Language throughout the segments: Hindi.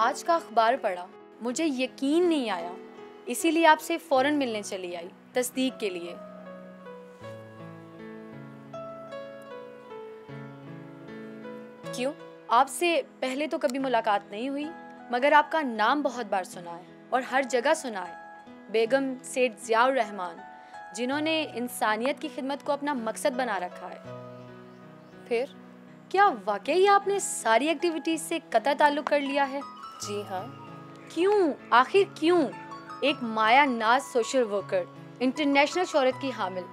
आज का अखबार पढ़ा, मुझे यकीन नहीं आया, इसीलिए आपसे फ़ौरन मिलने चली आई तस्दीक के लिए। क्यों? आपसे पहले तो कभी मुलाकात नहीं हुई, मगर आपका नाम बहुत बार सुना है और हर जगह सुना है। बेगम सेठ ज़ियाउर रहमान, जिन्होंने इंसानियत की खिदमत को अपना मकसद बना रखा है। फिर क्या वाकई आपने सारी एक्टिविटीज से कतई ताल्लुक कर लिया है? जी हाँ। क्यों? आखिर क्यों? एक माया नाज सोशल वर्कर, इंटरनेशनल शोहरत की हामिल,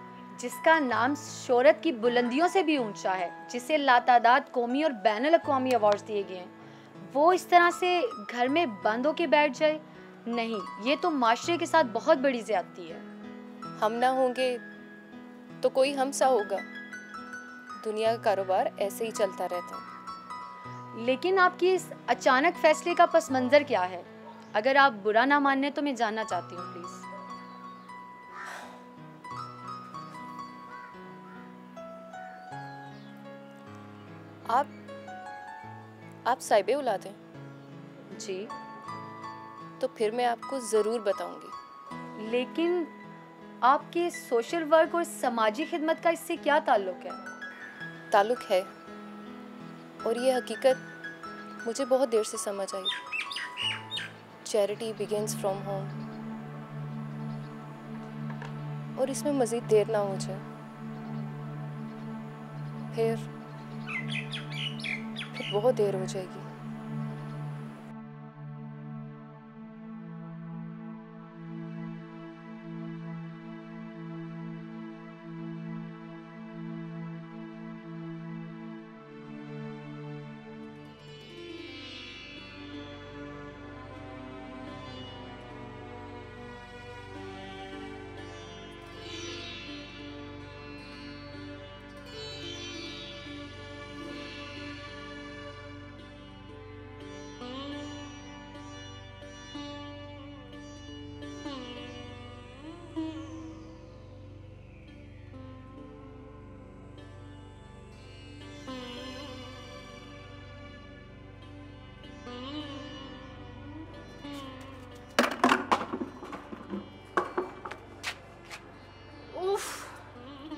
जिसका नाम शोहरत की बुलंदियों से भी ऊंचा है, जिसे लातादाद कौमी और बैनुल अक़वामी अवार्ड्स दिए गए हैं, वो इस तरह से घर में बंद होके बैठ जाए? नहीं, ये तो माशरे के साथ बहुत बड़ी ज़्यादती है। हम ना होंगे तो कोई हम सा होगा। दुनिया का कारोबार ऐसे ही चलता रहता है। लेकिन आपकी इस अचानक फैसले का पस मंज़र क्या है? अगर आप बुरा ना माने तो मैं जानना चाहती हूँ प्लीज। आप साहिबे औलाद हैं? जी। तो फिर मैं आपको ज़रूर बताऊंगी। लेकिन आपके सोशल वर्क और समाजी खिदमत का इससे क्या ताल्लुक है? ताल्लुक है, और ये हकीकत मुझे बहुत देर से समझ आई। चैरिटी बिगिंस फ्रॉम होम, और इसमें मज़ीद देर ना हो जाए, फिर बहुत देर हो जाएगी।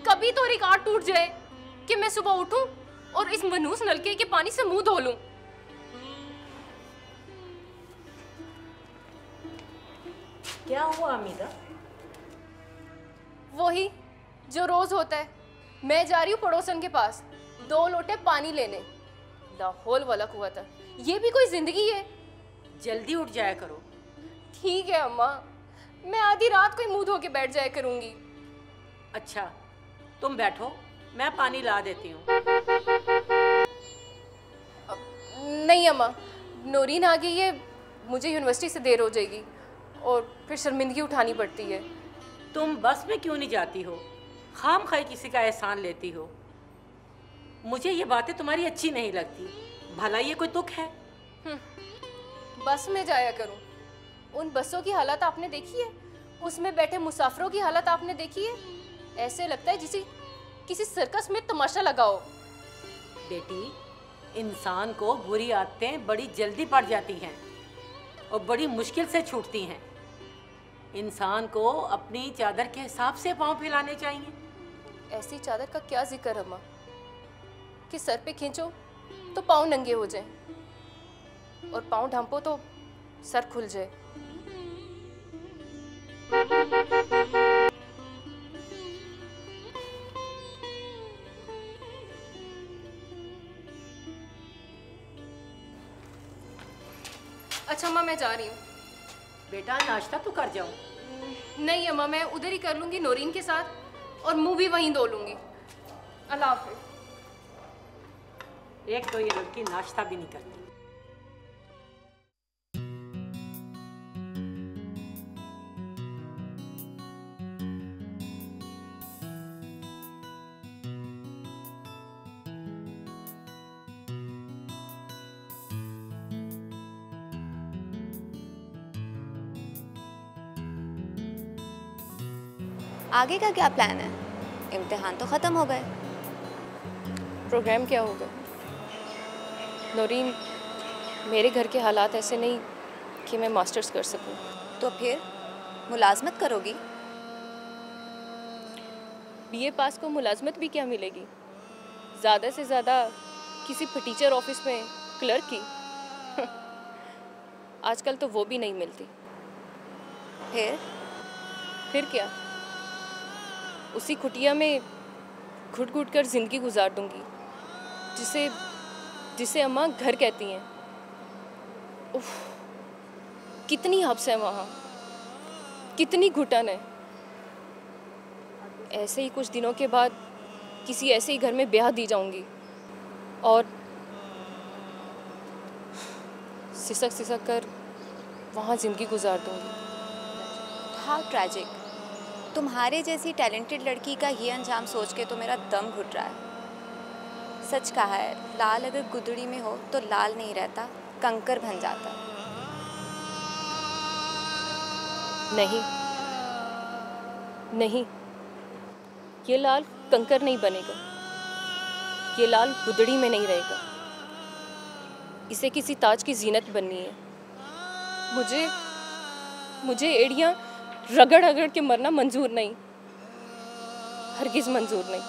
कभी तो रिकॉर्ड टूट जाए कि मैं सुबह उठूं और इस मनूस नलके के पानी से मुंह धो लूं। क्या हुआ अमीदा? वही जो रोज होता है। मैं जा रही हूँ पड़ोसन के पास 2 लोटे पानी लेने। लाहौल वाला कुआं था। ये भी कोई जिंदगी है? जल्दी उठ जाया करो। ठीक है अम्मा, मैं आधी रात को ही मुंह धो के बैठ जाया करूंगी। अच्छा, तुम बैठो, मैं पानी ला देती हूँ। नहीं अम्मा, नौरीन आ गई है, मुझे यूनिवर्सिटी से देर हो जाएगी और फिर शर्मिंदगी उठानी पड़ती है। तुम बस में क्यों नहीं जाती हो? खाम खाई किसी का एहसान लेती हो। मुझे ये बातें तुम्हारी अच्छी नहीं लगती। भला ये कोई तुक है? बस में जाया करूं। उन बसों की हालत आपने देखी है? उसमें बैठे मुसाफिरों की हालत आपने देखी है? ऐसे लगता है जैसे किसी सर्कस में तमाशा लगाओ। बेटी, इंसान को बुरी आदतें बड़ी जल्दी पड़ जाती हैं और बड़ी मुश्किल से छूटती हैं। इंसान को अपनी चादर के हिसाब से पाँव फैलाने चाहिए। ऐसी चादर का क्या जिक्र अम्मा कि सर पे खींचो तो पाँव नंगे हो जाएं और पाँव ढांपो तो सर खुल जाए। अच्छा अम्मा, मैं जा रही हूँ। बेटा, नाश्ता तो कर जाओ। नहीं अम्मा, मैं उधर ही कर लूँगी नौरीन के साथ और मुंह भी वहीं धो लूँगी। अल्लाह हाफ़िज़। एक तो ये लड़की नाश्ता भी नहीं करती। आगे का क्या प्लान है? इम्तिहान तो ख़त्म हो गए। प्रोग्राम क्या होगा? नौरीन मेरे घर के हालात ऐसे नहीं कि मैं मास्टर्स कर सकूं। तो फिर मुलाजमत करोगी? बीए पास को मुलाजमत भी क्या मिलेगी? ज़्यादा से ज़्यादा किसी टीचर ऑफिस में क्लर्क की। आजकल तो वो भी नहीं मिलती। फिर क्या, उसी कुटिया में घुट घुट कर जिंदगी गुजार दूंगी, जिसे जिसे अम्मा घर कहती हैं। उफ, कितनी हब्स है वहाँ, कितनी घुटन है। ऐसे ही कुछ दिनों के बाद किसी ऐसे ही घर में ब्याह दी जाऊंगी और सिसक सिसक कर वहाँ जिंदगी गुजार दूंगी। How tragic. तुम्हारे जैसी टैलेंटेड लड़की का ये अंजाम सोच के तो मेरा दम घुट रहा है। सच कहा है, लाल अगर गुदड़ी में हो तो लाल नहीं रहता, कंकर बन जाता। नहीं नहीं, ये लाल कंकर नहीं बनेगा, ये लाल गुदड़ी में नहीं रहेगा। इसे किसी ताज की जीनत बननी है। मुझे एड़ियाँ रगड़ रगड़ के मरना मंजूर नहीं, हरगिज़ मंजूर नहीं।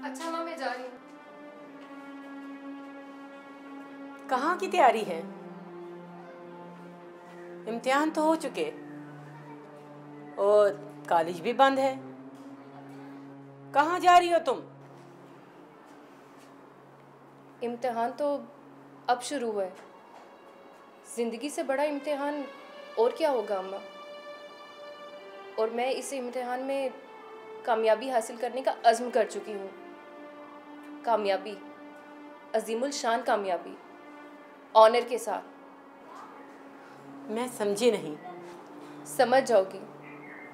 अच्छा माँ, मैं जा रही हूँ। कहाँ की तैयारी है? इम्तिहान तो हो चुके और कॉलेज भी बंद है। कहाँ जा रही हो तुम? इम्तिहान तो अब शुरू हुआ है। ज़िंदगी से बड़ा इम्तिहान और क्या होगा अम्मा। और मैं इस इम्तिहान में कामयाबी हासिल करने का अज़्म कर चुकी हूँ। कामयाबी, अजीमुल शान कामयाबी, ऑनर के साथ। मैं समझी नहीं। समझ जाओगी।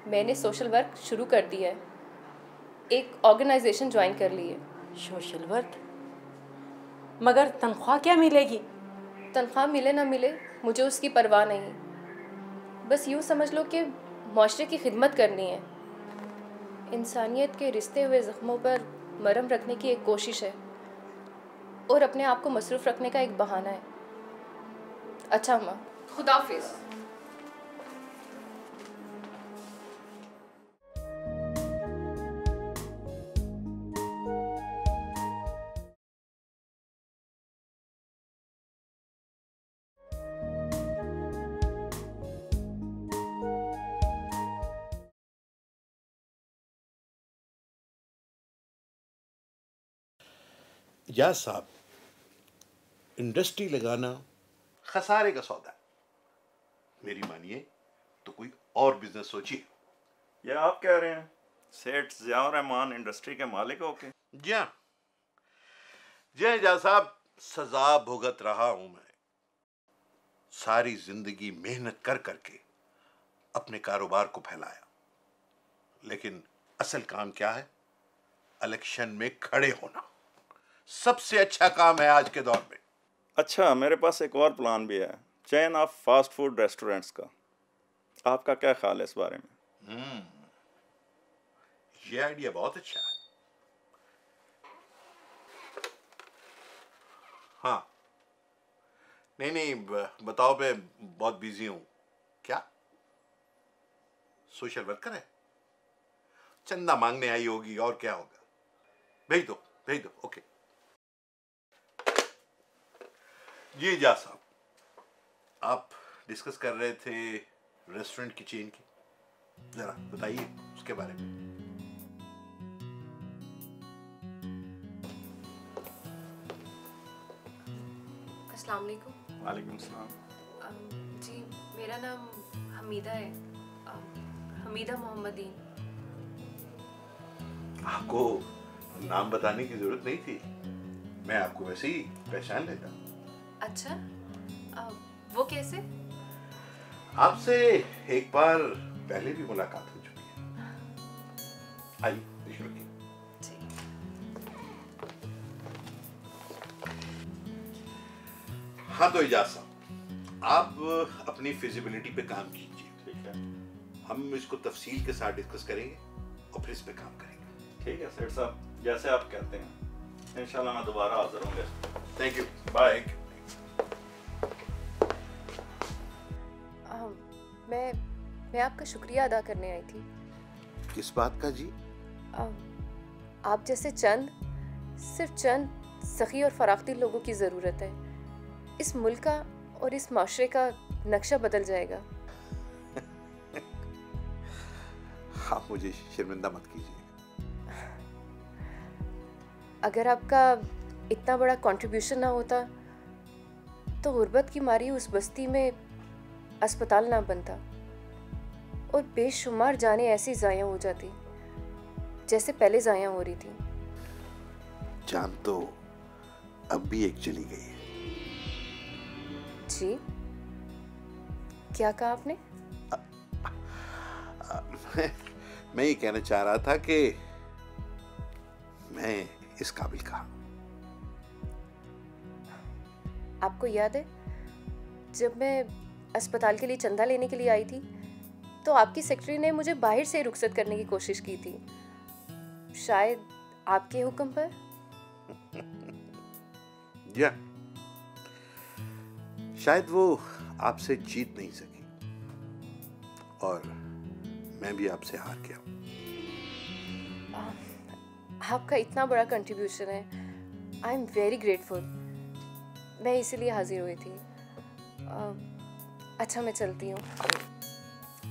मैंने सोशल वर्क शुरू कर दिया है, एक ऑर्गेनाइजेशन ज्वाइन कर ली है। Social work? मगर तनख्वाह क्या मिलेगी? तनख्वाह मिले ना मिले मुझे उसकी परवाह नहीं। बस यूँ समझ लो कि माशरे की खिदमत करनी है। इंसानियत के रिश्ते हुए ज़ख्मों पर मरहम रखने की एक कोशिश है और अपने आप को मसरूफ़ रखने का एक बहाना है। अच्छा अम्मा, खुदाफिज़। या साहब, इंडस्ट्री लगाना खसारे का सौदा है। मेरी मानिए तो कोई और बिजनेस सोचिए। ये आप कह रहे हैं सेठ ज़ियाउर रहमान इंडस्ट्री के मालिक होके? जी साहब, सजा भुगत रहा हूं मैं। सारी जिंदगी मेहनत कर करके अपने कारोबार को फैलाया, लेकिन असल काम क्या है? इलेक्शन में खड़े होना सबसे अच्छा काम है आज के दौर में। अच्छा, मेरे पास एक और प्लान भी है, chain of fast food restaurants का। आपका क्या ख्याल है इस बारे में? ये आइडिया बहुत अच्छा है। हाँ, नहीं, बताओ, मैं बहुत बिजी हूं। क्या सोशल वर्कर है? चंदा मांगने आई होगी, और क्या होगा। भेज दो। ओके जी। जा साहब, आप डिस्कस कर रहे थे रेस्टोरेंट की चेन की, जरा बताइए उसके बारे में। अस्सलाम वालेकुम। वालेकुम सलाम। जी, मेरा नाम हमीदा है, हमीदा मोहम्मदीन। आपको नाम बताने की जरूरत नहीं थी, मैं आपको वैसे ही पहचान लेता। अच्छा, वो कैसे? आपसे एक बार पहले भी मुलाकात हो चुकी है। आइए शुरू। हाँ तो इजाज़ साहब, आप अपनी फिजिबिलिटी पे काम कीजिए, ठीक है। हम इसको तफसील के साथ डिस्कस करेंगे और फिर इस पे काम करेंगे। ठीक है सेठ साहब, जैसे आप कहते हैं। इंशाल्लाह मैं दोबारा हाजिर होंगे। Thank you, bye. मैं आपका शुक्रिया अदा करने आई थी। किस बात का जी? आप जैसे सिर्फ चंद सखी और फराख्ती लोगों की ज़रूरत है। इस मुल्क का और इस माशरे का नक्शा बदल जाएगा। आप मुझे शर्मिंदा मत कीजिए। अगर आपका इतना बड़ा कंट्रीब्यूशन ना होता तो गुर्बत की मारी उस बस्ती में अस्पताल ना बनता और बेशुमार जानें ऐसी ज़ाया हो जाती जैसे पहले ज़ाया हो रही थी। जान तो अब भी एक चली गई है। जी, क्या कहा आपने? मैं ये कहना चाह रहा था कि मैं इस काबिल कहा। आपको याद है जब मैं अस्पताल के लिए चंदा लेने के लिए आई थी तो आपकी सेक्रेटरी ने मुझे बाहर से रुखसत करने की कोशिश की थी, शायद आपके हुक्म पर। या शायद वो आपसे जीत नहीं सकी और मैं भी आपसे हार गया। आपका इतना बड़ा कंट्रीब्यूशन है, आई एम वेरी ग्रेटफुल। मैं इसीलिए हाजिर हुई थी। अच्छा, मैं चलती हूँ।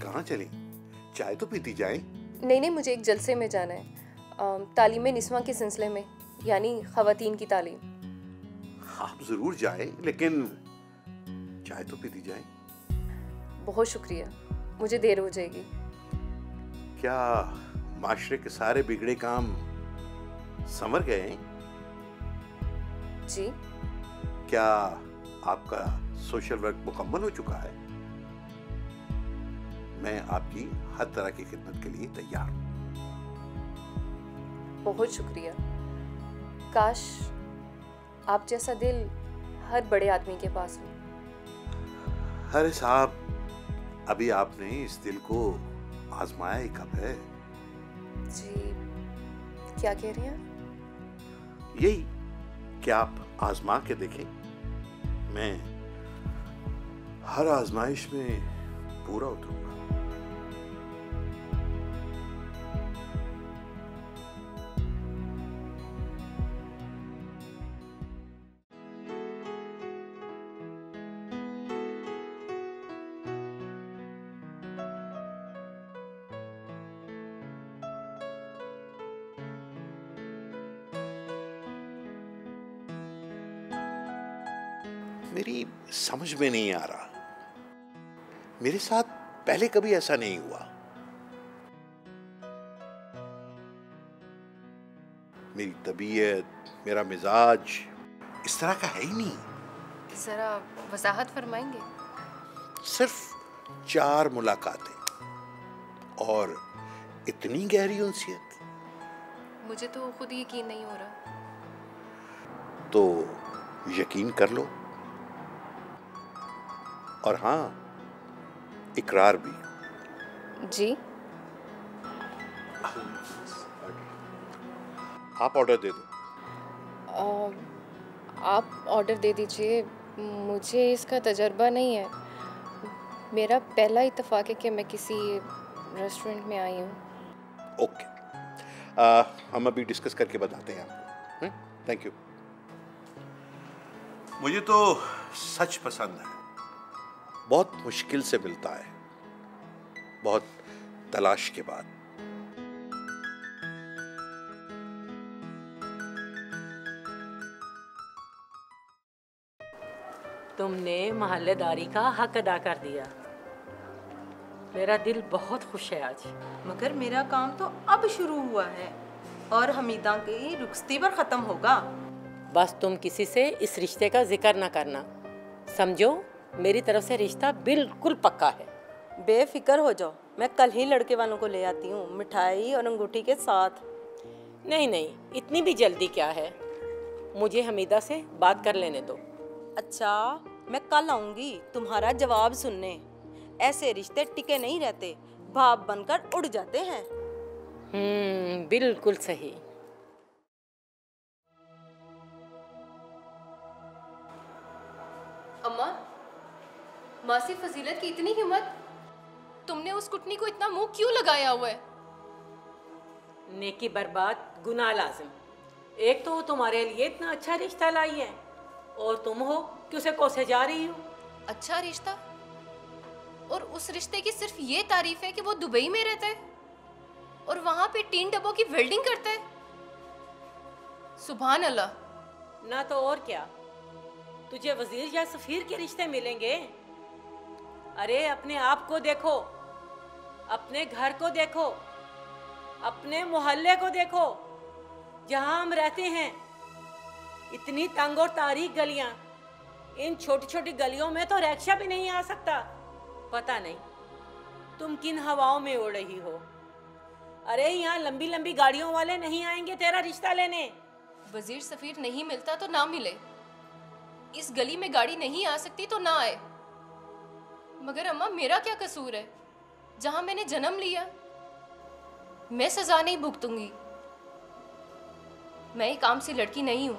कहाँ चली? चाय तो पीती जाए। नहीं, मुझे एक जलसे में जाना है, तालीम निस्वां के सिलसिले में, यानी ख़वातीन की तालीम। आप जरूर जाए, लेकिन चाय तो पीती जाए। बहुत शुक्रिया, मुझे देर हो जाएगी। क्या माशरे के सारे बिगड़े काम संवर गए हैं? जी। क्या आपका सोशल वर्क मुकम्मल हो चुका है? मैं आपकी हर तरह की खिदमत के लिए तैयार हूं। बहुत शुक्रिया। काश आप जैसा दिल हर बड़े आदमी के पास हो। अरे साहब, अभी आपने इस दिल को आजमाया ही कब है? जी, क्या कह रही हैं? यही कि आप आजमा के देखें। मैं हर आजमाइश में पूरा उतरूंगा। मेरी समझ में नहीं आ रहा, मेरे साथ पहले कभी ऐसा नहीं हुआ। मेरी तबीयत, मेरा मिजाज इस तरह का है ही नहीं। जरा वजाहत फरमाएंगे? सिर्फ 4 मुलाकातें और इतनी गहरी उनसियत। मुझे तो खुद यकीन नहीं हो रहा। तो यकीन कर लो, और हाँ, इकरार भी। जी। आप ऑर्डर दे दो। आप ऑर्डर दे दीजिए, मुझे इसका तजर्बा नहीं है। मेरा पहला इत्तेफाक है कि मैं किसी रेस्टोरेंट में आई हूँ। ओके, हम अभी डिस्कस करके बताते हैं आपको। Thank you. मुझे तो सच पसंद है, बहुत मुश्किल से मिलता है, बहुत तलाश के बाद। तुमने महल्लेदारी का हक अदा कर दिया। मेरा दिल बहुत खुश है आज। मगर मेरा काम तो अब शुरू हुआ है और हमीदा की रुखसती पर ख़त्म होगा। बस तुम किसी से इस रिश्ते का जिक्र ना करना, समझो? मेरी तरफ से रिश्ता बिल्कुल पक्का है। बेफिक्र हो जाओ, मैं कल ही लड़के वालों को ले आती हूँ, मिठाई और अंगूठी के साथ। नहीं, इतनी भी जल्दी क्या है? मुझे हमीदा से बात कर लेने दो। अच्छा, मैं कल आऊंगी तुम्हारा जवाब सुनने। ऐसे रिश्ते टिके नहीं रहते, भाप बनकर उड़ जाते हैं। बिल्कुल सही। अम्मा, मासी फजीलत की इतनी हिम्मत, तुमने उस कुटनी को इतना मुंह क्यों लगाया हुआ है? नेकी बर्बाद, गुनाह लाजिम। एक तो वो तुम्हारे लिए इतना अच्छा रिश्ता लाई है और तुम हो कि उसे कोसे जा रही हो। अच्छा रिश्ता? और उस रिश्ते की सिर्फ ये तारीफ है कि वो दुबई में रहता है और वहां पे 3 डब्बों की वेल्डिंग करता है। सुभान अल्लाह। ना तो और क्या, तुझे वजीर या सफीर के रिश्ते मिलेंगे? अरे अपने आप को देखो, अपने घर को देखो, अपने मोहल्ले को देखो जहां हम रहते हैं। इतनी तंग और तारीक गलियां, इन छोटी छोटी गलियों में तो रिक्शा भी नहीं आ सकता। पता नहीं तुम किन हवाओं में उड़ रही हो। अरे यहाँ लंबी लंबी गाड़ियों वाले नहीं आएंगे तेरा रिश्ता लेने। वजीर सफीर नहीं मिलता तो ना मिले, इस गली में गाड़ी नहीं आ सकती तो ना आए। मगर अम्मा, मेरा क्या कसूर है? जहां मैंने जन्म लिया मैं सजा नहीं भुगतूंगी। मैं एक आम सी लड़की नहीं हूं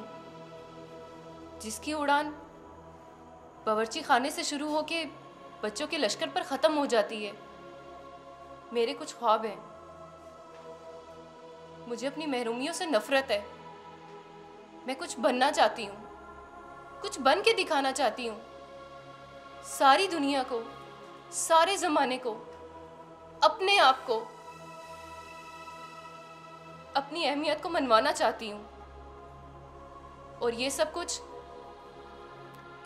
जिसकी उड़ान बावर्ची खाने से शुरू होके बच्चों के लश्कर पर ख़त्म हो जाती है। मेरे कुछ ख्वाब हैं, मुझे अपनी महरूमियों से नफरत है। मैं कुछ बनना चाहती हूँ, कुछ बन के दिखाना चाहती हूँ। सारी दुनिया को, सारे ज़माने को, अपने आप को, अपनी अहमियत को मनवाना चाहती हूँ। और ये सब कुछ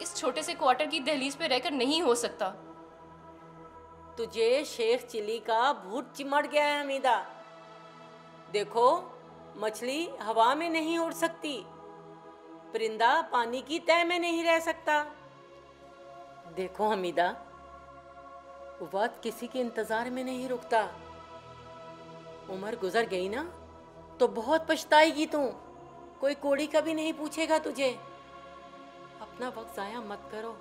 इस छोटे से क्वार्टर की दहलीज पे रहकर नहीं हो सकता। तुझे शेख चिली का भूत चिमट गया है हमीदा। देखो, मछली हवा में नहीं उड़ सकती, परिंदा पानी की तह में नहीं रह सकता। देखो हमीदा, वक्त किसी के इंतजार में नहीं रुकता। उम्र गुजर गई ना तो बहुत पछताएगी तू। कोई कोड़ी कभी नहीं पूछेगा तुझे। अपना वक्त जाया मत करो।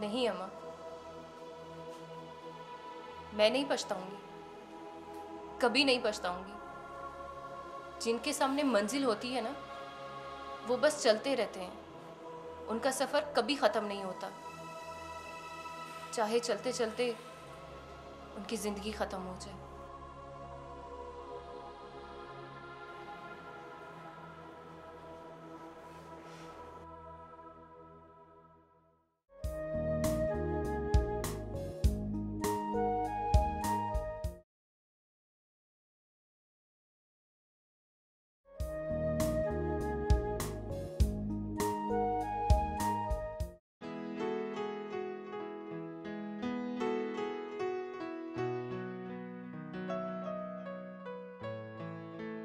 नहीं अम्मा, मैं नहीं पछताऊंगी, कभी नहीं पछताऊंगी। जिनके सामने मंजिल होती है ना, वो बस चलते रहते हैं। उनका सफ़र कभी ख़त्म नहीं होता, चाहे चलते चलते उनकी ज़िंदगी ख़त्म हो जाए।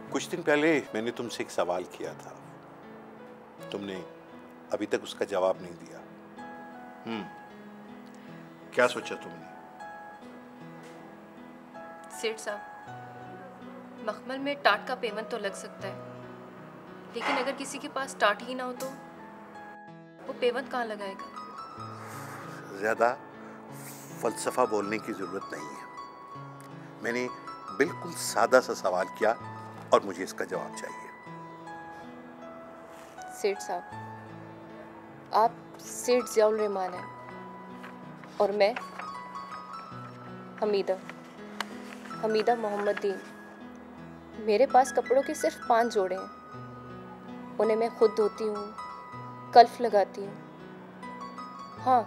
कुछ दिन पहले मैंने तुमसे एक सवाल किया था, तुमने अभी तक उसका जवाब नहीं दिया। क्या सोचा तुमने? सेठ साहब, मखमल में टाट का पेमेंट तो लग सकता है, लेकिन अगर किसी के पास टाट ही ना हो तो वो पेमेंट कहाँ लगाएगा? ज्यादा फलसफा बोलने की जरूरत नहीं है। मैंने बिल्कुल सादा सा सवाल किया और मुझे इसका जवाब चाहिए। सेठ साहब, आप सेठ ज़ियाउल रहमान हैं और मैं हमीदा मोहम्मद दीन। मेरे पास कपड़ों के सिर्फ 5 जोड़े हैं। उन्हें मैं खुद धोती हूँ, कल्फ लगाती हूँ। हाँ,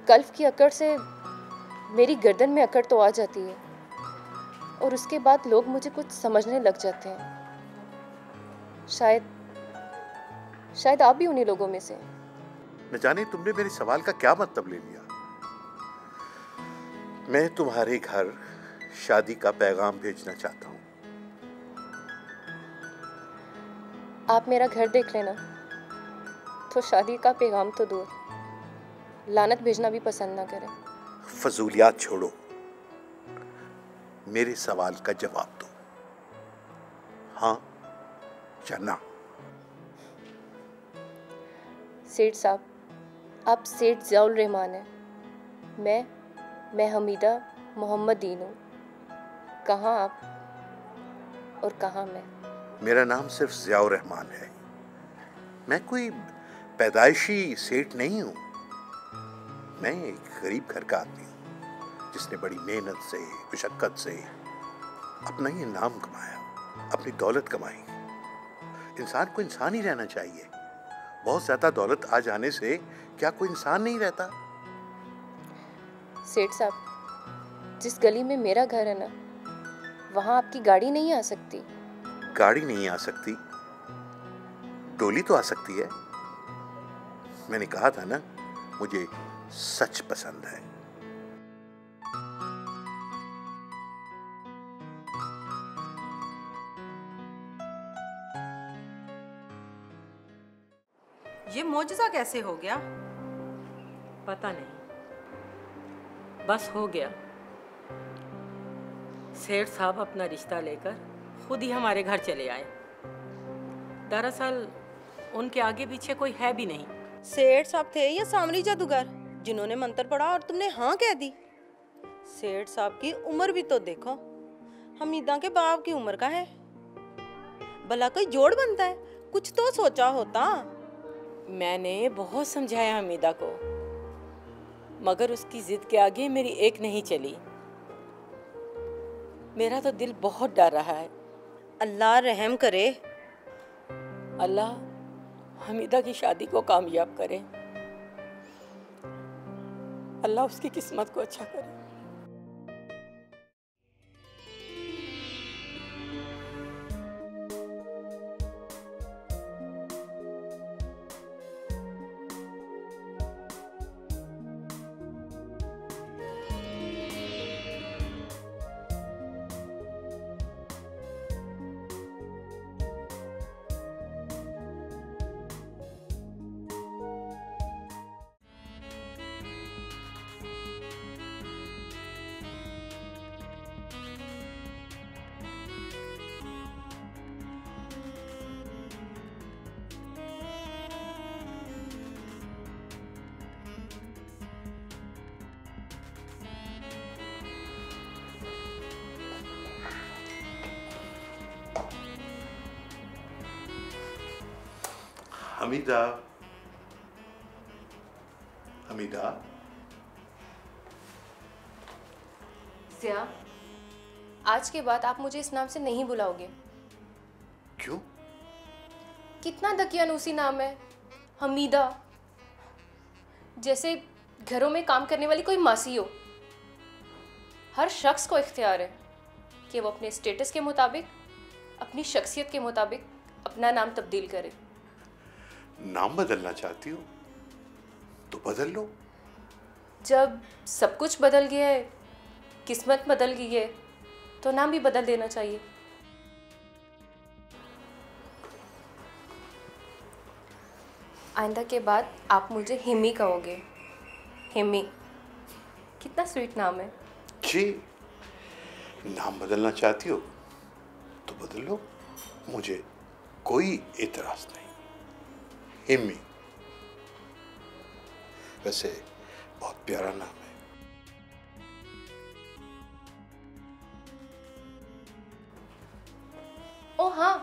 कल्फ की अकड़ से मेरी गर्दन में अकड़ तो आ जाती है और उसके बाद लोग मुझे कुछ समझने लग जाते हैं। शायद आप भी उन्हीं लोगों में से। न जाने तुमने मेरे सवाल का क्या मतलब ले लिया। मैं तुम्हारे घर शादी का पैगाम भेजना चाहता हूँ। आप मेरा घर देख लेना तो शादी का पैगाम तो दूर, लानत भेजना भी पसंद ना करें। फजूलियात छोड़ो, मेरे सवाल का जवाब दो, हाँ या ना। सेठ साहब, आप सेठ ज़ियाउल रहमान हैं। मैं हमीदा मोहम्मद दीन हूँ। कहाँ आप और कहाँ मैं? मेरा नाम सिर्फ ज़ियाउर रहमान है। मैं कोई पैदाइशी सेठ नहीं हूँ। मैं एक गरीब घर का आदमी हूँ जिसने बड़ी मेहनत से, मशक्कत से अपना ये नाम कमाया, अपनी दौलत कमाई। इंसान को इंसान ही रहना चाहिए। बहुत ज्यादा दौलत आ जाने से क्या कोई इंसान नहीं रहता? सेठ साहब, जिस गली में मेरा घर है ना, वहाँ आपकी गाड़ी नहीं आ सकती। गाड़ी नहीं आ सकती? डोली तो आ सकती है। मैंने कहा था ना, मुझे सच पसंद है। ये मोजज़ा कैसे हो गया? पता नहीं, बस हो गया। सेठ साहब अपना रिश्ता लेकर खुद ही हमारे घर चले आए। दरअसल उनके आगे पीछे कोई है भी नहीं। सेठ साहब थे या सामरी जादूगर जिन्होंने मंत्र पढ़ा और तुमने हाँ कह दी? सेठ साहब की उम्र भी तो देखो, हमीदा के बाप की उम्र का है। भला कोई जोड़ बनता है? कुछ तो सोचा होता। मैंने बहुत समझाया हमीदा को, मगर उसकी जिद के आगे मेरी एक नहीं चली। मेरा तो दिल बहुत डर रहा है। अल्लाह रहम करे। अल्लाह हमीदा की शादी को कामयाब करे। अल्लाह उसकी किस्मत को अच्छा करे। हमीदा, हमीदा। ज़िया, आज के बाद आप मुझे इस नाम से नहीं बुलाओगे। क्यों? कितना दकियानूसी नाम है, हमीदा। जैसे घरों में काम करने वाली कोई मासी हो। हर शख्स को इख्तियार है कि वो अपने स्टेटस के मुताबिक, अपनी शख्सियत के मुताबिक अपना नाम तब्दील करे। नाम बदलना चाहती हो तो बदल लो। जब सब कुछ बदल गया है, किस्मत बदल गई है, तो नाम भी बदल देना चाहिए। आइंदा के बाद आप मुझे हिमी कहोगे। हिमी, कितना स्वीट नाम है। जी, नाम बदलना चाहती हो तो बदल लो, मुझे कोई एतराज नहीं। हिमी वैसे बहुत प्यारा नाम है। ओ हाँ,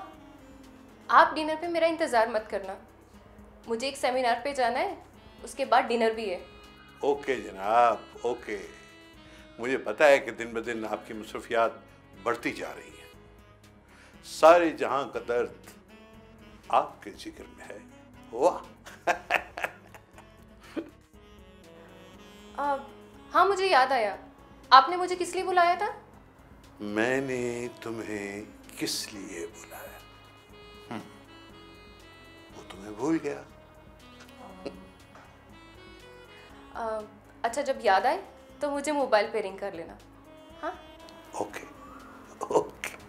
आप डिनर पे मेरा इंतज़ार मत करना। मुझे एक सेमिनार पे जाना है, उसके बाद डिनर भी है। ओके जनाब, ओके। मुझे पता है कि दिन ब दिन आपकी मसरूफियात बढ़ती जा रही हैं। सारे जहां का दर्द आपके जिक्र में है। वाह। हाँ, मुझे याद आया, आपने मुझे किस लिए बुलाया था? मैंने तुम्हें किस लिए बुलाया? वो तुम्हें भूल गया। अच्छा, जब याद आए तो मुझे मोबाइल पे रिंग कर लेना। हाँ, ओके ओके।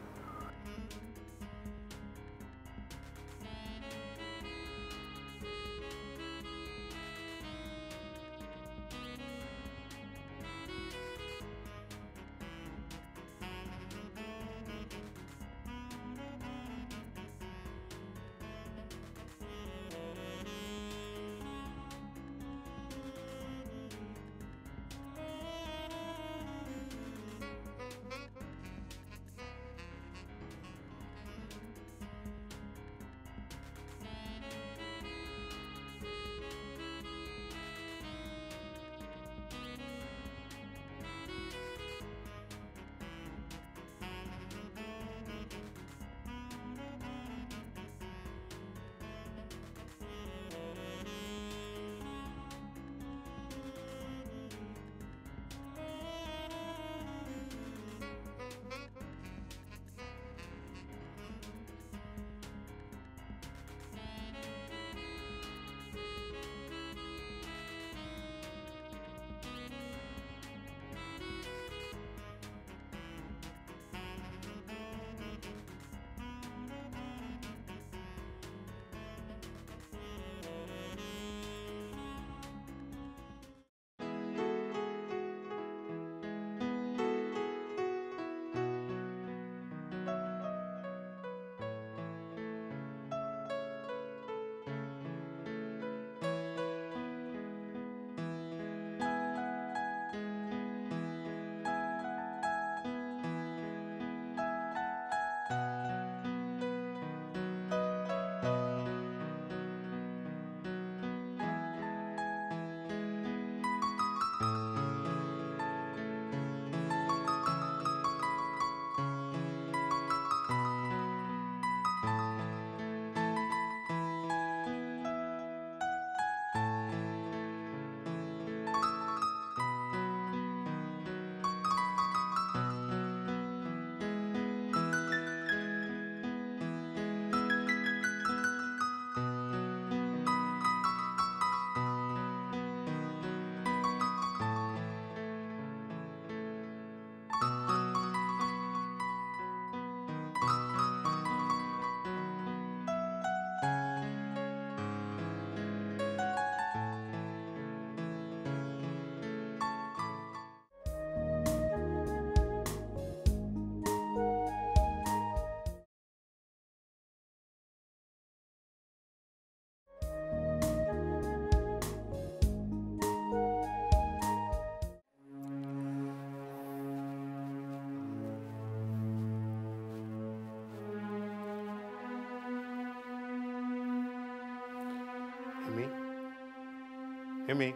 हिमी,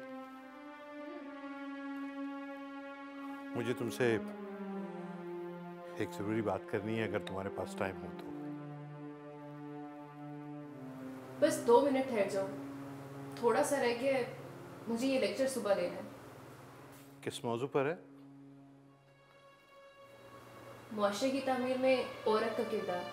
मुझे तुमसे एक जरूरी बात करनी है, अगर तुम्हारे पास टाइम हो तो। बस 2 मिनट ठहर जाओ, थोड़ा सा रह गया है, मुझे ये लेक्चर सुबह लेना है। किस मौजू पर है? मुआशरे की तामीर में औरत का किरदार।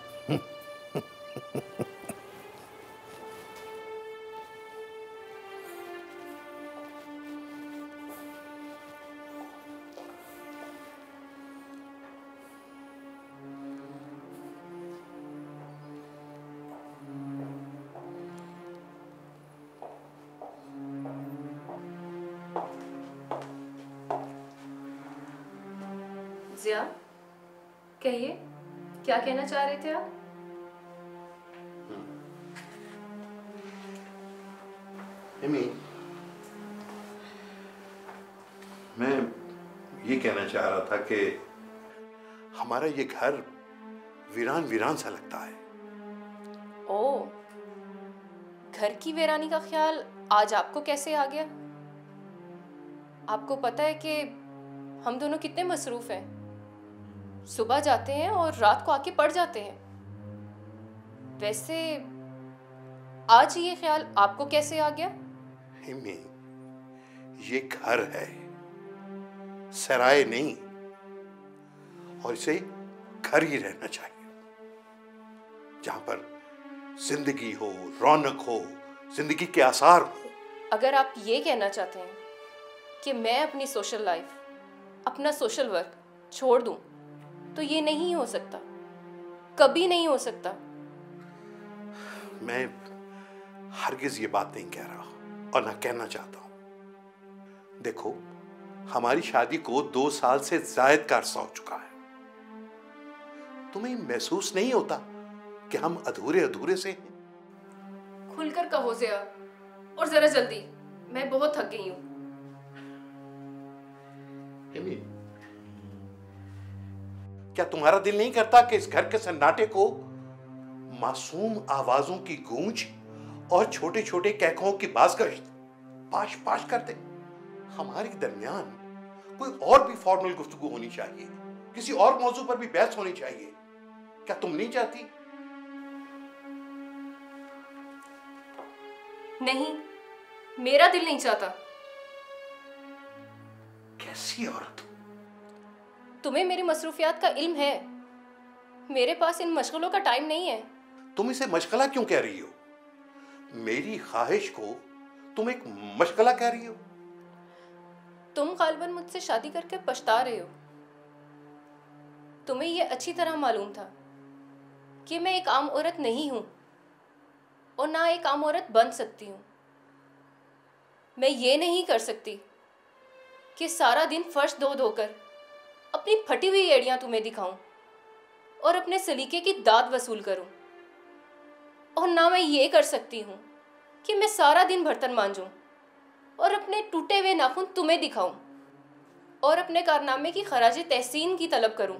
जिया, कहिए, क्या कहना चाह रहे थे आप? हिमी, मैं ये कहना चाह रहा था कि हमारा ये घर वीरान वीरान सा लगता है। ओह, घर की वीरानी का ख्याल आज आपको कैसे आ गया? आपको पता है कि हम दोनों कितने मसरूफ हैं, सुबह जाते हैं और रात को आके पड़ जाते हैं। वैसे आज ये ख्याल आपको कैसे आ गया? हिमी, ये घर है, सराय नहीं, और इसे घर ही रहना चाहिए, जहां पर जिंदगी हो, रौनक हो, जिंदगी के आसार हो। अगर आप ये कहना चाहते हैं कि मैं अपनी सोशल लाइफ, अपना सोशल वर्क छोड़ दूं, तो ये नहीं हो सकता, कभी नहीं हो सकता। मैं हरगिज ये बात नहीं कह रहा और ना कहना चाहता हूं। देखो, हमारी शादी को 2 साल से ज्यादा का अरसा हो चुका है। तुम्हें महसूस नहीं होता कि हम अधूरे अधूरे से हैं? खुलकर कहो ज़िया, और जरा जल्दी, मैं बहुत थक गई हूँ। क्या तुम्हारा दिल नहीं करता कि इस घर के सन्नाटे को मासूम आवाजों की गूंज और छोटे छोटे कैकों की बाजगश्त पाश पाश कर दे? हमारे दरमियान कोई और भी फॉर्मल गुफ्तगू होनी चाहिए, किसी और मौजू पर भी बहस होनी चाहिए। क्या तुम नहीं चाहती? नहीं, मेरा दिल नहीं चाहता। कैसी औरत? तुम्हें मेरी मसरूफियात का इल्म है, मेरे पास इन मशगलों का टाइम नहीं है। तुम इसे मशगला क्यों कह रही हो? मेरी ख्वाहिश को तुम एक मशगला कह रही हो? तुम गालिबन मुझसे शादी करके पछता रहे हो। तुम्हें यह अच्छी तरह मालूम था कि मैं एक आम औरत नहीं हूं और ना एक आम औरत बन सकती हूं। मैं ये नहीं कर सकती कि सारा दिन फर्श धो धोकर अपनी फटी हुई एड़ियां तुम्हें दिखाऊं और अपने सलीके की दाद वसूल करूं। और ना मैं ये कर सकती हूं कि मैं सारा दिन बर्तन मांजूं और अपने टूटे हुए नाखून तुम्हें दिखाऊं और अपने कारनामे की खराज तहसीन की तलब करूं।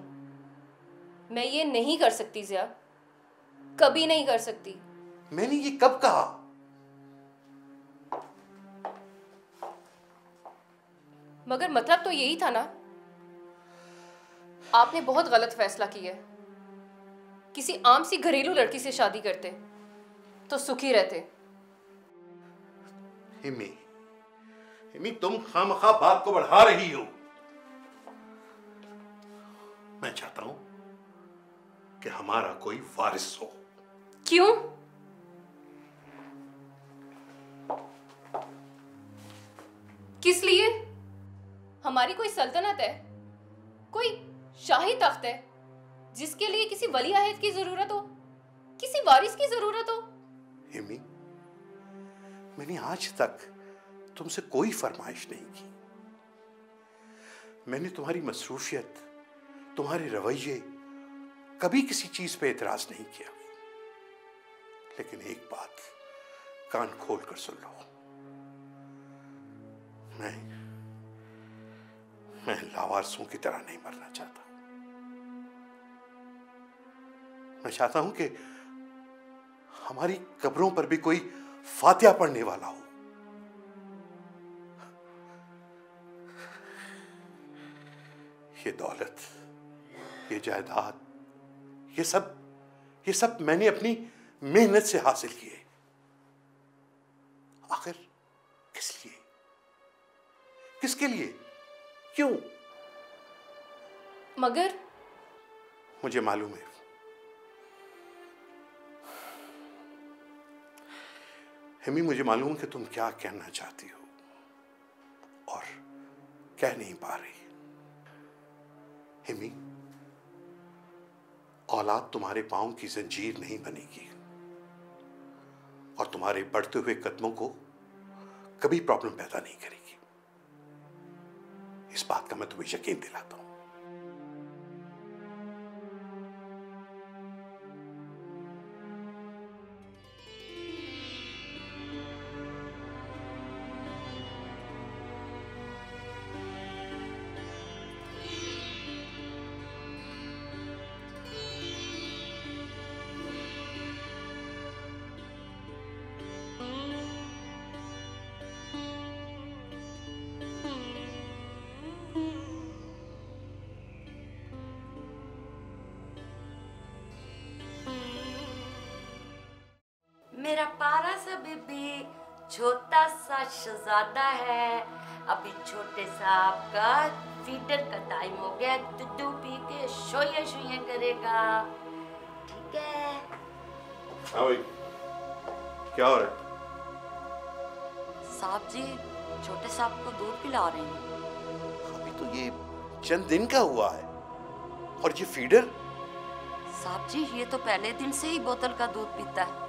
मैं ये नहीं कर सकती ज़िया, कभी नहीं कर सकती। मैंने ये कब कहा? मगर मतलब तो यही था ना। आपने बहुत गलत फैसला किया। किसी आम सी घरेलू लड़की से शादी करते तो सुखी रहते। हिमी, हिमी, तुम खामखा बात को बढ़ा रही हो। मैं चाहता हूं कि हमारा कोई वारिस हो। क्यों? किस लिए? हमारी कोई सल्तनत है, कोई शाही तख्त है जिसके लिए किसी वली अहद की जरूरत हो, किसी वारिस की जरूरत हो। हिमी, मैंने आज तक तुमसे कोई फरमाइश नहीं की। मैंने तुम्हारी मसरूफियत, तुम्हारे रवैये, कभी किसी चीज पे एतराज नहीं किया। लेकिन एक बात कान खोल कर सुन लो, मैं लावारसों की तरह नहीं मरना चाहता। मैं चाहता हूं कि हमारी कब्रों पर भी कोई फातिहा पढ़ने वाला हो, ये दौलत, ये जायदाद, ये सब मैंने अपनी मेहनत से हासिल किए। आखिर किस लिए, किसके लिए, क्यों? मगर मुझे मालूम है, हिमी, मुझे मालूम कि तुम क्या कहना चाहती हो और कह नहीं पा रही। हिमी, औलाद तुम्हारे पांव की जंजीर नहीं बनेगी और तुम्हारे बढ़ते हुए कदमों को कभी प्रॉब्लम पैदा नहीं करेगी। इस बात का मैं तुम्हें यकीन दिलाता हूं। मेरा प्यारा सा बेबी, छोटा सा शहजादा है। अभी छोटे साहब का फीडर का टाइम हो गया, दूध पी के शोये शोये करेगा, ठीक है? हाँ भाई, क्या हो रहा है? साहब जी छोटे साहब को दूध पिला रहे हैं। अभी तो ये चंद दिन का हुआ है और ये फीडर? साहब जी ये तो पहले दिन से ही बोतल का दूध पीता है।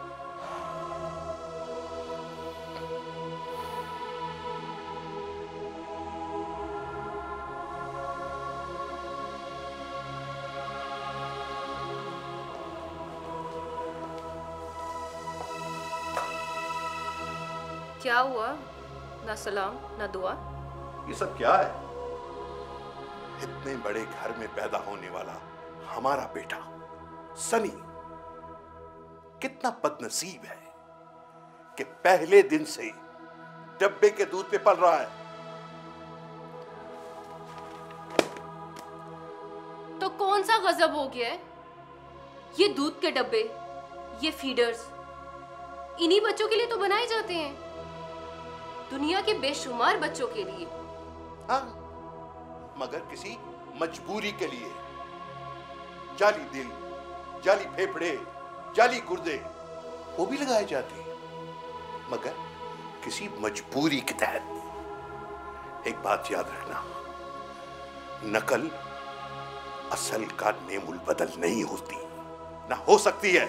क्या हुआ? ना सलाम ना दुआ। ये सब क्या है? इतने बड़े घर में पैदा होने वाला हमारा बेटा सनी कितना बदनसीब है कि पहले दिन से ही डब्बे के दूध पे पल रहा है। तो कौन सा गजब हो गया है? ये दूध के डब्बे, ये फीडर्स इन्हीं बच्चों के लिए तो बनाए जाते हैं, दुनिया के बेशुमार बच्चों के लिए। हाँ, मगर किसी मजबूरी के लिए। जाली दिल, जाली फेफड़े, जाली गुर्दे वो भी लगाए जाते हैं, मगर किसी मजबूरी के तहत। एक बात याद रखना, नकल असल का नेमुल बदल नहीं होती, ना हो सकती है।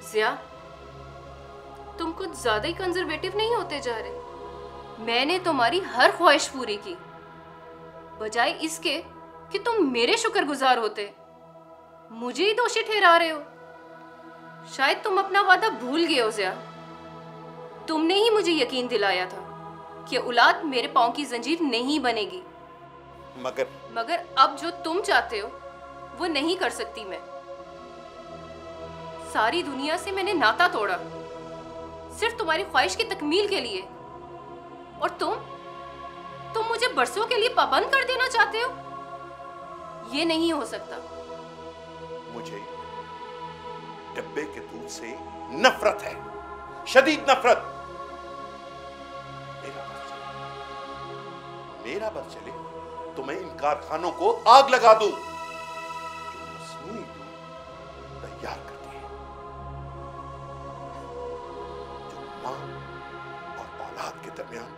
जिया, तुम कुछ ज्यादा ही कंजर्वेटिव नहीं होते जा रहे? मैंने तुम्हारी हर ख्वाहिश पूरी की, बजाय इसके कि तुम मेरे शुक्रगुजार होते। मुझे ही दोषी ठहरा रहे हो। शायद तुम अपना वादा भूल गए हो जिया। तुमने ही मुझे यकीन दिलाया था कि औलाद मेरे पांव की जंजीर नहीं बनेगी, मगर अब जो तुम चाहते हो वो नहीं कर सकती मैं। सारी दुनिया से मैंने नाता तोड़ा सिर्फ तुम्हारी ख्वाहिश की तकमील के लिए, और तुम मुझे बरसों के लिए पाबंद कर देना चाहते हो? ये नहीं हो सकता। मुझे डब्बे के दूध से नफरत है, शदीद नफरत। मेरा बस चले तो मैं इन कारखानों को आग लगा दूं जो मसनूई दूध तैयार करती है, जो मां और औलाद के दरमियान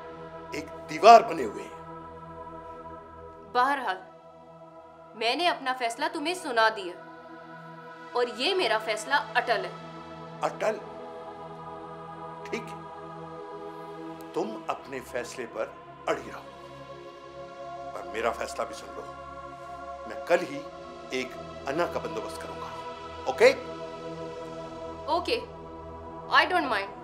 एक दीवार बने हुए हैं। बहरहाल मैंने अपना फैसला तुम्हें सुना दिया, और ये मेरा फैसला अटल है। अटल? ठीक है, तुम अपने फैसले पर अड़ी रहो, पर मेरा फैसला भी सुन लो। मैं कल ही एक अन्ना का बंदोबस्त करूंगा। Okay? Okay, I don't mind.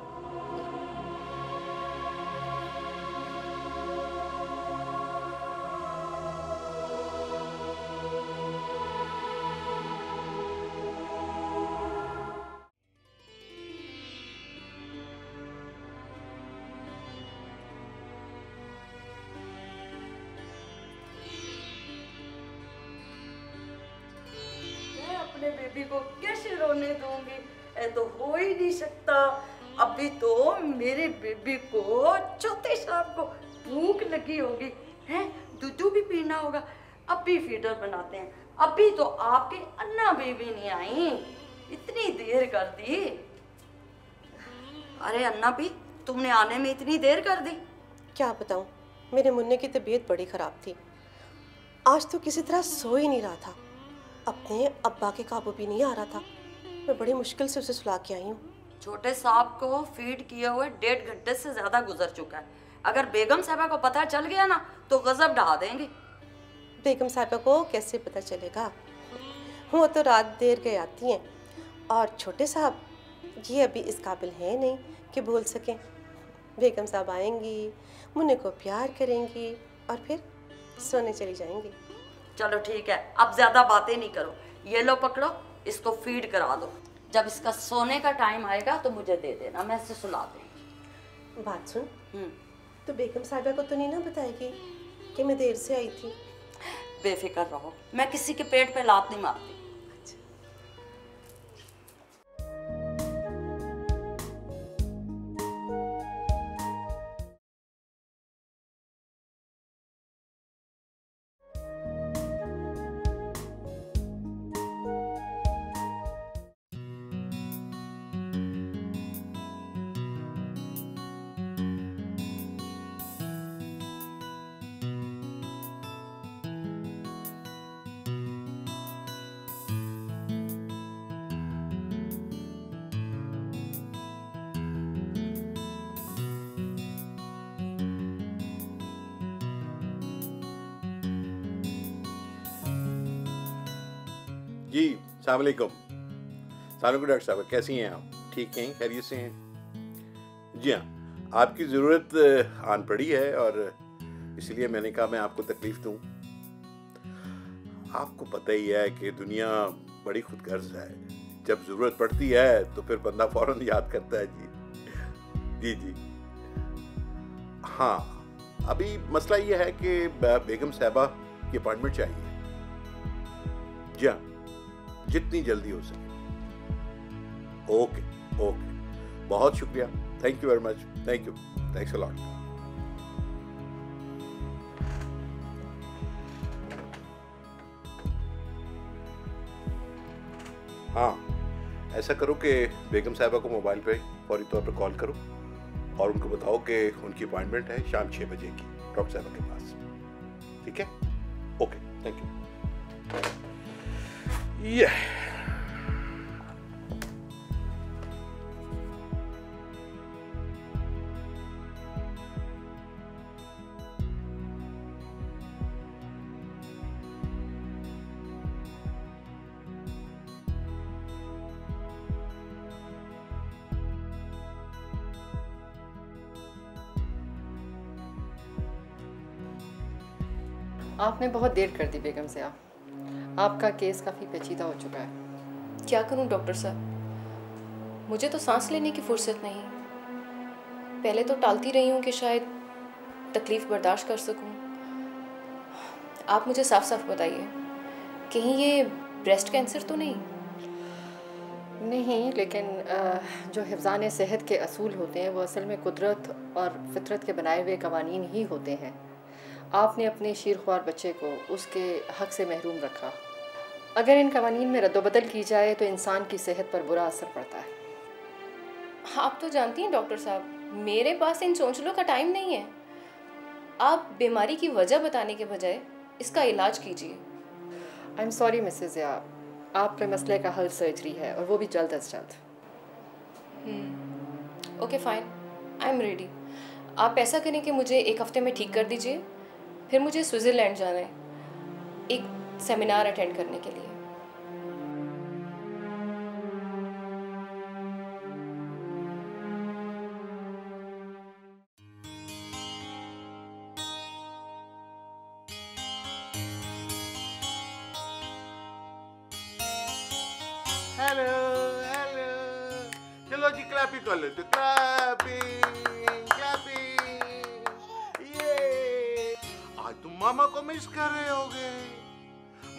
Baby को कैसे रोने दूंगी? ये तो हो ही नहीं सकता। अभी तो मेरे बेबी को चौथे साहब को भूख लगी होगी, हैं? दूध भी पीना होगा। अभी फीडर बनाते हैं। अभी तो आपके अन्ना बेबी नहीं आई, इतनी देर कर दी। अरे अन्ना भी, तुमने आने में इतनी देर कर दी। क्या बताऊं, मेरे मुन्ने की तबीयत बड़ी खराब थी। आज तो किसी तरह सो ही नहीं रहा था, अपने अब्बा के काबू भी नहीं आ रहा था। मैं बड़ी मुश्किल से उसे सुला के आई हूँ। छोटे साहब को फीड किए हुए 1.5 घंटे से ज्यादा गुजर चुका है। अगर बेगम साहबा को पता चल गया ना तो गजब ढा देंगे। बेगम साहबा को कैसे पता चलेगा? वो तो रात देर गए आती हैं, और छोटे साहब ये अभी इस काबिल है नहीं कि बोल सकें। बेगम साहब आएंगी, मुन्ने को प्यार करेंगी और फिर सोने चली जाएंगी। चलो ठीक है, अब ज्यादा बातें नहीं करो। ये लो पकड़ो, इसको फीड करा दो। जब इसका सोने का टाइम आएगा तो मुझे दे देना, मैं इसे सुला दूंगी। बात सुन, तो बेगम साहबा को तो नहीं ना बताएगी कि मैं देर से आई थी? बेफिक्र रहो, मैं किसी के पेट पे लात नहीं मारती। जी अस्सलाम वालेकुम। सलाम डॉक्टर साहब, कैसी हैं आप? ठीक हैं, खैरियत से हैं? जी हाँ, आपकी ज़रूरत आन पड़ी है और इसलिए मैंने कहा मैं आपको तकलीफ़ दूँ। आपको पता ही है कि दुनिया बड़ी खुदगर्ज है। जब ज़रूरत पड़ती है तो फिर बंदा फ़ौरन याद करता है। जी जी जी हाँ, अभी मसला ये है कि बेगम साहबा की अपॉइंटमेंट चाहिए। जी हाँ, जितनी जल्दी हो सके। ओके ओके, बहुत शुक्रिया, thank you very much, thank you, thanks a lot. हाँ, ऐसा करो कि बेगम साहबा को मोबाइल पे फौरी तौर पर कॉल करो और उनको बताओ कि उनकी अपॉइंटमेंट है शाम 6 बजे की डॉक्टर साहबा के पास। ठीक है? Okay, thank you. आपने बहुत देर कर दी बेगम साहब, आपका केस काफ़ी पेचीदा हो चुका है। क्या करूं डॉक्टर साहब, मुझे तो सांस लेने की फुर्सत नहीं। पहले तो टालती रही हूं कि शायद तकलीफ़ बर्दाश्त कर सकूं। आप मुझे साफ साफ बताइए, कहीं ये ब्रेस्ट कैंसर तो नहीं? नहीं, लेकिन जो हिफ़्ज़ान सेहत के असूल होते हैं वो असल में कुदरत और फितरत के बनाए हुए कवानीन ही होते हैं। आपने अपने शीरख्वार बच्चे को उसके हक से महरूम रखा। अगर इन कवानीन में रद्दबदल की जाए तो इंसान की सेहत पर बुरा असर पड़ता है। आप तो जानती हैं डॉक्टर साहब, मेरे पास इन चोंचलों का टाइम नहीं है। आप बीमारी की वजह बताने के बजाय इसका इलाज कीजिए। आई एम सॉरी मिसेज़ या, आपके मसले का हल सर्जरी है और वो भी जल्द अज जल्द। Okay fine, I am ready. आप ऐसा करें कि मुझे 1 हफ्ते में ठीक कर दीजिए, फिर मुझे स्विट्ज़रलैंड जाना है एक सेमिनार अटेंड करने के लिए। हेलो हेलो, चलो जी क्लैपिंग कर लेते, क्लैपिंग क्लैपिंग। ये आज तुम मामा को मिस कर रहे होगे।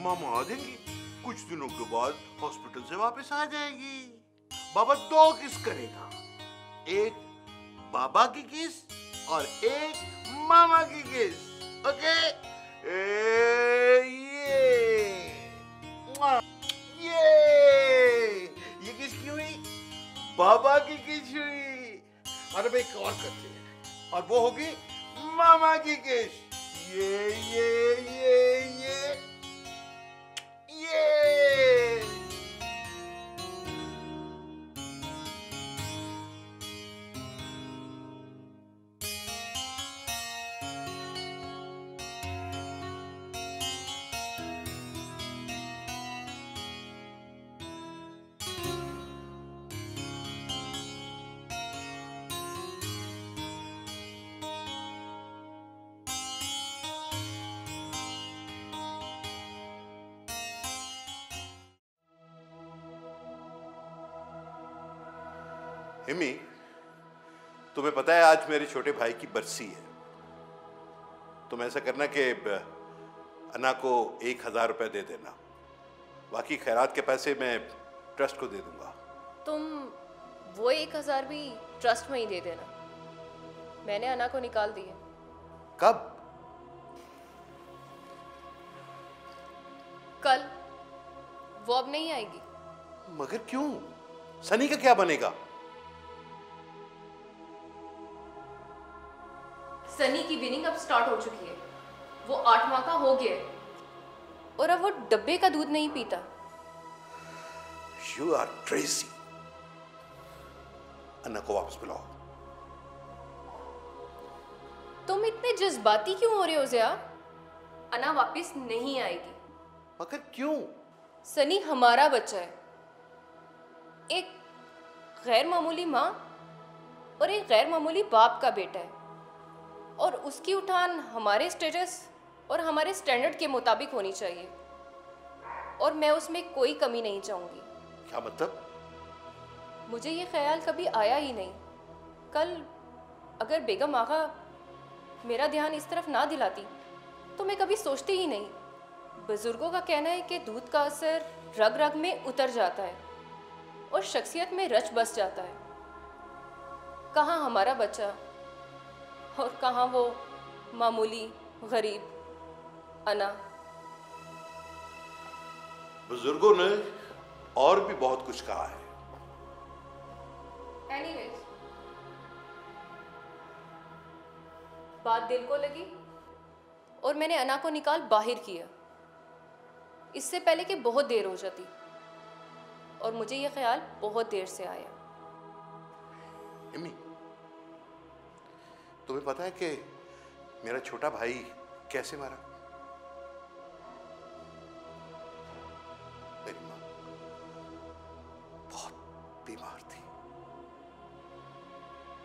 मामा आ जाएंगी कुछ दिनों के बाद हॉस्पिटल से वापस आ जाएगी। बाबा 2 किस करेगा, एक बाबा की किस और एक मामा की किस। ओके, ये किसकी हुई? बाबा की किस हुई। अरे भाई एक और करते हैं, और वो होगी मामा की किस। ये हिमी, तुम्हें पता है आज मेरे छोटे भाई की बरसी है। तुम ऐसा करना कि अन्ना को 1000 रुपए दे देना, बाकी खैरात के पैसे मैं ट्रस्ट को दे दूंगा। तुम वो 1000 भी ट्रस्ट में ही दे देना, मैंने अन्ना को निकाल दी है। कब? कल। वो अब नहीं आएगी। मगर क्यों? सनी का क्या बनेगा? सनी की विनिंग अब स्टार्ट हो चुकी है, वो 8 माह का हो गया है और अब वो डब्बे का दूध नहीं पीता। You are crazy। अन्ना को वापस बुलाओ। तुम इतने जज्बाती क्यों हो रहे हो ज़िया? अन्ना वापस नहीं आएगी। मगर क्यों? सनी हमारा बच्चा है, एक गैर मामूली माँ और एक गैर मामूली बाप का बेटा है, और उसकी उठान हमारे स्टेटस और हमारे स्टैंडर्ड के मुताबिक होनी चाहिए, और मैं उसमें कोई कमी नहीं चाहूँगी। क्या मतलब? मुझे ये ख्याल कभी आया ही नहीं। कल अगर बेगम आगा मेरा ध्यान इस तरफ ना दिलाती तो मैं कभी सोचती ही नहीं। बुजुर्गों का कहना है कि दूध का असर रग रग में उतर जाता है और शख्सियत में रच बस जाता है। कहाँ हमारा बच्चा और कहाँ वो मामूली गरीब अन्ना। बुजुर्गों ने और भी बहुत कुछ कहा है। एनीवेज, बात दिल को लगी और मैंने अन्ना को निकाल बाहर किया, इससे पहले कि बहुत देर हो जाती, और मुझे ये ख्याल बहुत देर से आया। इम्मी, तुम्हें पता है कि मेरा छोटा भाई कैसे मरा? मेरी माँ बहुत बीमार थी,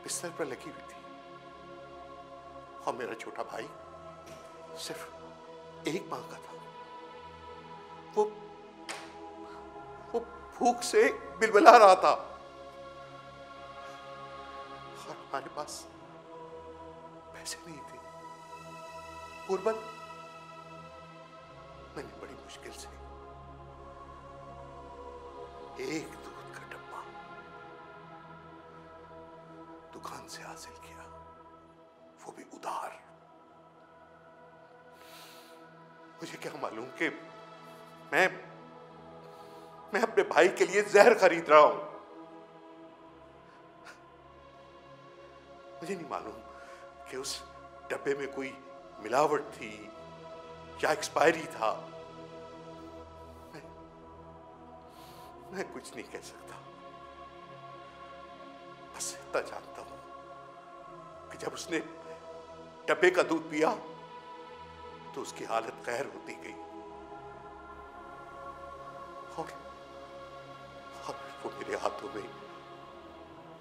बिस्तर पर लगी हुई थी, और मेरा छोटा भाई सिर्फ 1 माह का था। वो भूख से बिलबिला रहा था, और हमारे पास पैसे नहीं थे। कुर्बन, मैंने बड़ी मुश्किल से एक दूध का डब्बा दुकान से हासिल किया, वो भी उधार। मुझे क्या मालूम कि मैं अपने भाई के लिए जहर खरीद रहा हूं। मुझे नहीं मालूम कि उस डब्बे में कोई मिलावट थी या एक्सपायरी था। मैं कुछ नहीं कह सकता, बस इतना जानता हूं कि जब उसने डब्बे का दूध पिया तो उसकी हालत कहर होती गई, और वो मेरे हाथों में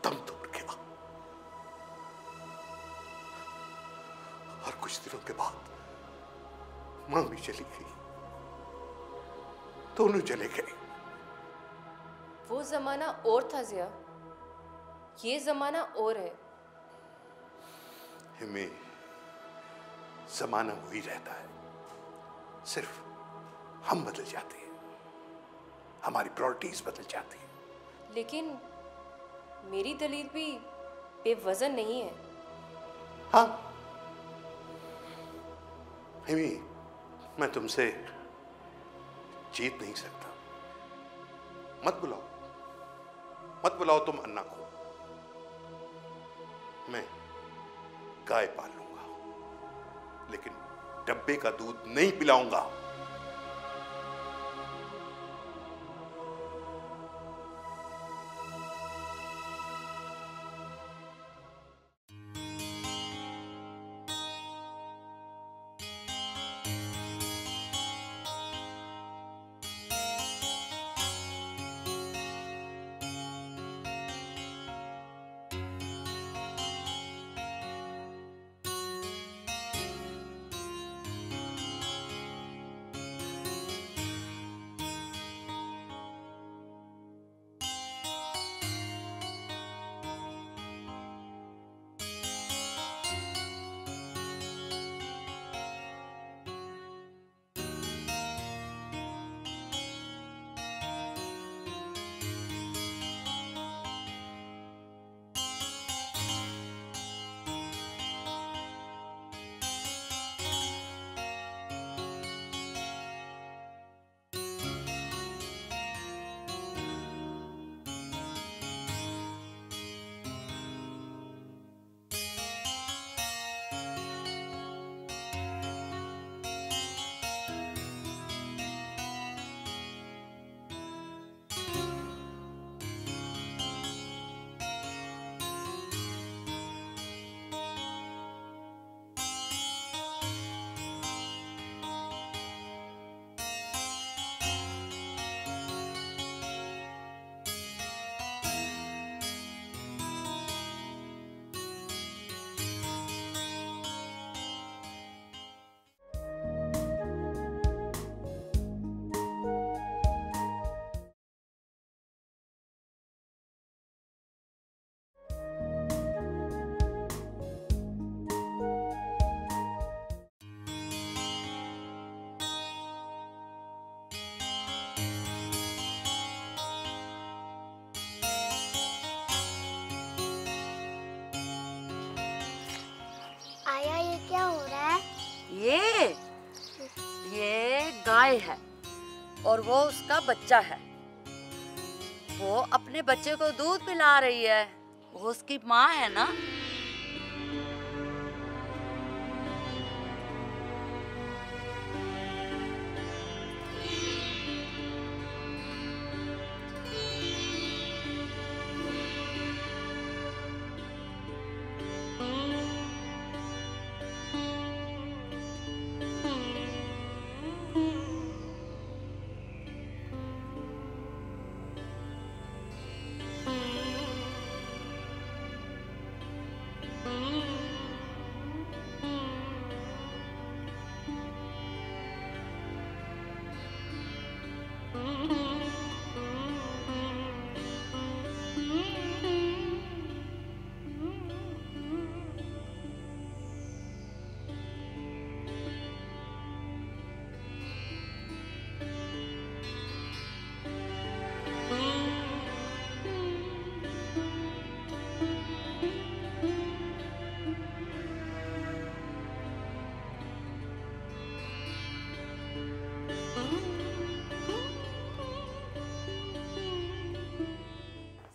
दम तोड़ गया। और कुछ दिनों के बाद मां भी चली गई, दोनों चले गए। वो जमाना और था ज़िया, ये जमाना और है। हिमी, जमाना वही रहता है, सिर्फ हम बदल जाते हैं। हमारी प्रायोरिटीज बदल जाती हैं। लेकिन मेरी दलील भी बेवजन नहीं है। हाँ मिमी, मैं तुमसे जीत नहीं सकता। मत बुलाओ तुम अन्ना को। मैं गाय पाल लूंगा, लेकिन डब्बे का दूध नहीं पिलाऊंगा। आया, ये क्या हो रहा है? ये गाय है और वो उसका बच्चा है। वो अपने बच्चे को दूध पिला रही है। वो उसकी माँ है ना।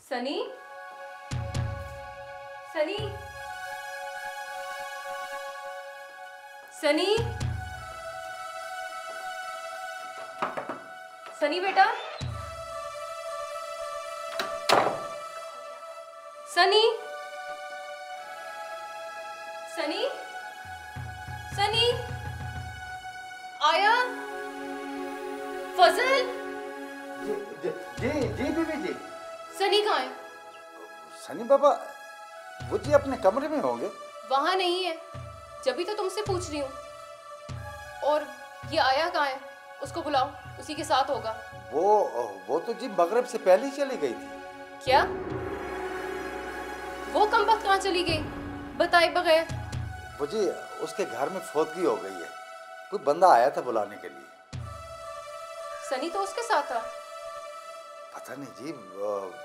सनी, सनी, सनी, सनी बेटा, सनी, सनी, सनी, आया, फजल। जी बीबी जी। सनी कहाँ है? सनी बाबा वो जी अपने कमरे में होंगे। वहां नहीं है, जब तो तुमसे पूछ रही हूँ। और ये आया कहाँ है? उसको बुलाओ, उसी के साथ होगा। वो तो जी मगरिब से पहले ही चली गई थी। क्या? वो कमबख्त कहाँ चली गई बताए बगैर? वो जी उसके घर में फौतगी हो गई है। कोई बंदा आया था बुलाने के लिए। सनी तो उसके साथ था। पता नहीं जी,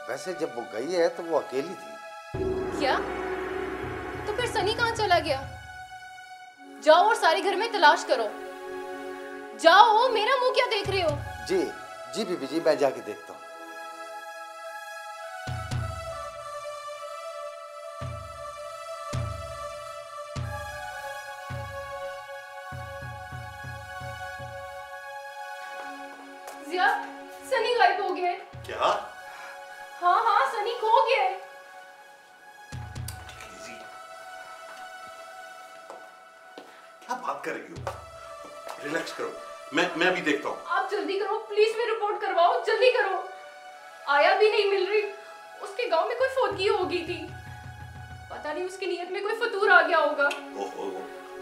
वैसे जब वो गई है तो वो अकेली थी। क्या? तो फिर सनी कहाँ चला गया? जाओ और सारे घर में तलाश करो। जाओ, मेरा मुंह क्या देख रहे हो? जी जी बीबी जी, मैं जाके देखता हूँ। जिया, सनी गायब हो गया है। क्या? हाँ हाँ, सनी खो गया है। क्या बात कर रही हो? रिलैक्स करो, मैं अभी देखता हूँ। आप जल्दी करो, पुलिस में रिपोर्ट करवाओ, जल्दी करो। आया भी नहीं मिल रही। उसके गांव में कोई फौतगी हो गई थी। पता नहीं उसकी नीयत में कोई फतूर आ गया होगा। ओहो,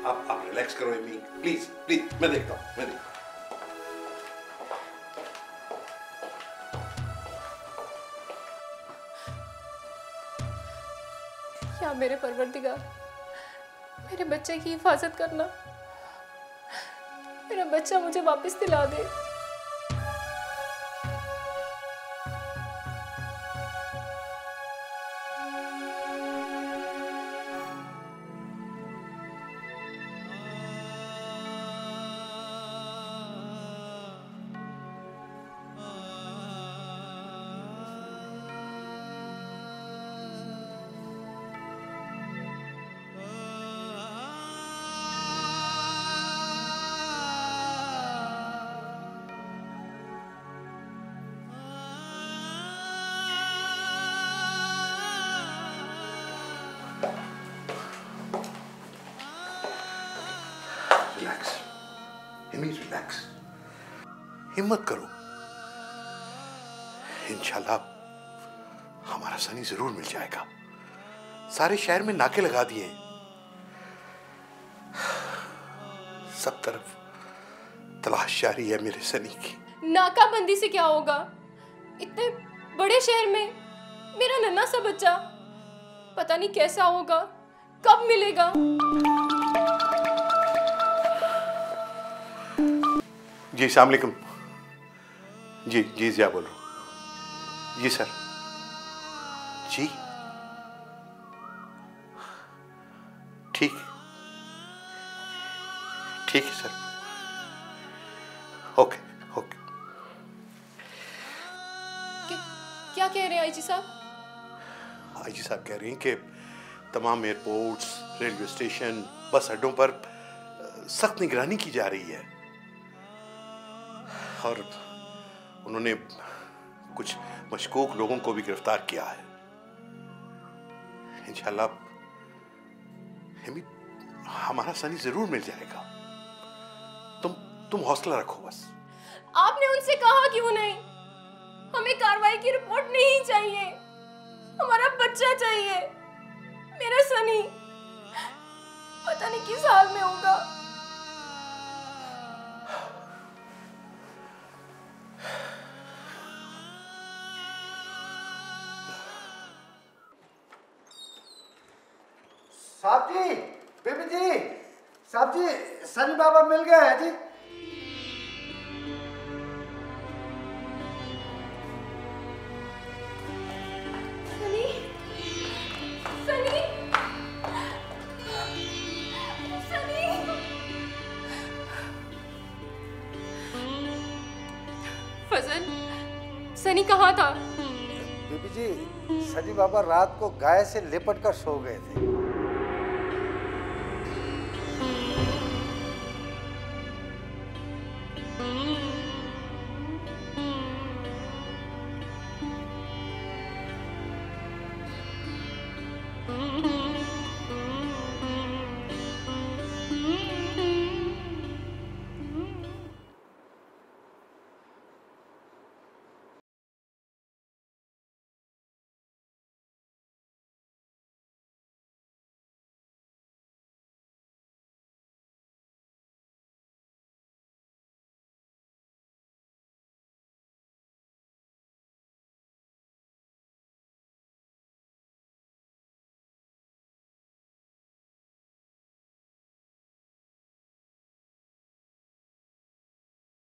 आप रिलैक्स करो एमी, प्लीज प्लीज, मैं देखता हूँ, मैं देखता हूँ। या मेरे परवरदिगार, मेरे बच्चे की हिफाजत करना, मेरा बच्चा मुझे वापस दिला दे। रिलैक्स एमी, रिलैक्स, हिम्मत करो। इंशाल्लाह हमारा सनी जरूर मिल जाएगा। सारे शहर में नाके लगा दिए हैं, सब तरफ तलाश जारी है मेरे सनी की। नाकाबंदी से क्या होगा? इतने बड़े शहर में मेरा नन्हा सा बच्चा पता नहीं कैसा होगा, कब मिलेगा? जी अस्सलाम वालेकुम। जी जी जिया बोलो। जी सर। जी ठीक ठीक है सर, ओके ओके। क्या कह रहे हैं आईजी साहब? आईजी साहब कह रहे हैं कि तमाम एयरपोर्ट्स, रेलवे स्टेशन, बस अड्डों पर सख्त निगरानी की जा रही है और उन्होंने कुछ मशकूक लोगों को भी गिरफ्तार किया है। इंशाल्लाह हमारा सनी जरूर मिल जाएगा। तुम हौसला रखो बस। आपने उनसे कहा क्यों नहीं? हमें कार्रवाई की रिपोर्ट नहीं चाहिए, हमारा बच्चा चाहिए। मेरा सनी पता नहीं किस हाल में होगा। साहब जी, बीबी जी, साहब जी, सनी बाबा मिल गया है जी। सनी, सनी, सनी। फजल, सनी कहाँ था? बीबी जी, सनी बाबा रात को गाय से लिपट कर सो गए थे।